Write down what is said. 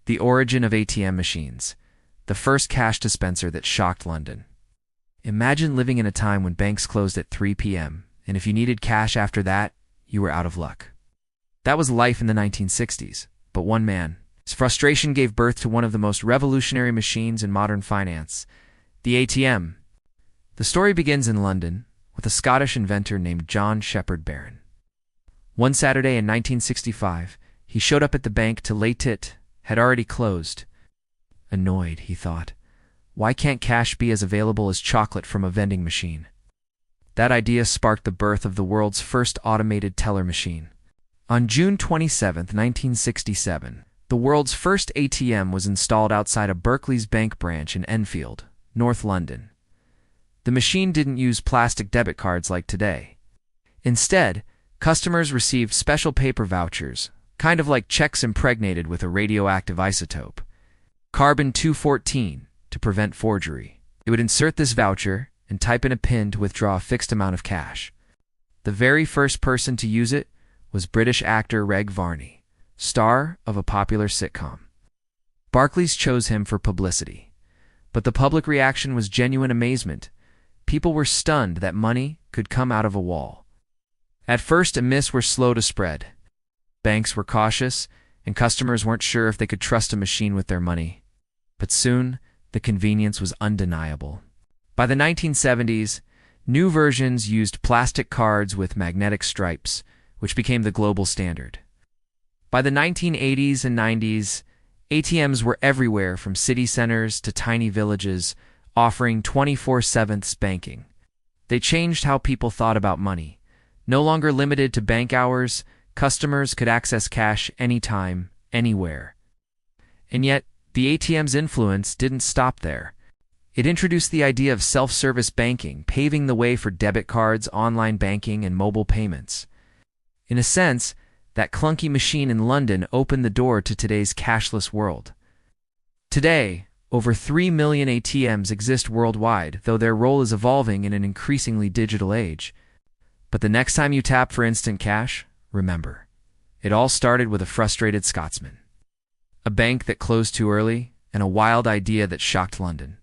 The origin of ATM machines, the first cash dispenser that shocked London. Imagine living in a time when banks closed at 3 p.m., and if you needed cash after that, you were out of luck. That was life in the 1960s, but one man, his frustration gave birth to one of the most revolutionary machines in modern finance, the ATM. The story begins in London, with a Scottish inventor named John Shepherd-Barron. One Saturday in 1965, he showed up at the bank too late. It had already closed. Annoyed, he thought, why can't cash be as available as chocolate from a vending machine? That idea sparked the birth of the world's first automated teller machine. On June 27, 1967, the world's first ATM was installed outside a Barclays bank branch in Enfield, North London. The machine didn't use plastic debit cards like today. Instead, customers received special paper vouchers, kind of like checks impregnated with a radioactive isotope, carbon-214, to prevent forgery. It would insert this voucher and type in a PIN to withdraw a fixed amount of cash. The very first person to use it was British actor Reg Varney, star of a popular sitcom. Barclays chose him for publicity, but the public reaction was genuine amazement. People were stunned that money could come out of a wall. At first, myths were slow to spread. Banks were cautious, and customers weren't sure if they could trust a machine with their money. But soon, the convenience was undeniable. By the 1970s, new versions used plastic cards with magnetic stripes, which became the global standard. By the 1980s and 90s, ATMs were everywhere from city centers to tiny villages, offering 24/7 banking. They changed how people thought about money. No longer limited to bank hours, customers could access cash anytime, anywhere. And yet, the ATM's influence didn't stop there. It introduced the idea of self-service banking, paving the way for debit cards, online banking, and mobile payments. In a sense, that clunky machine in London opened the door to today's cashless world. Today, over 3 million ATMs exist worldwide, though their role is evolving in an increasingly digital age. But the next time you tap for instant cash, remember, it all started with a frustrated Scotsman, a bank that closed too early, and a wild idea that shocked London.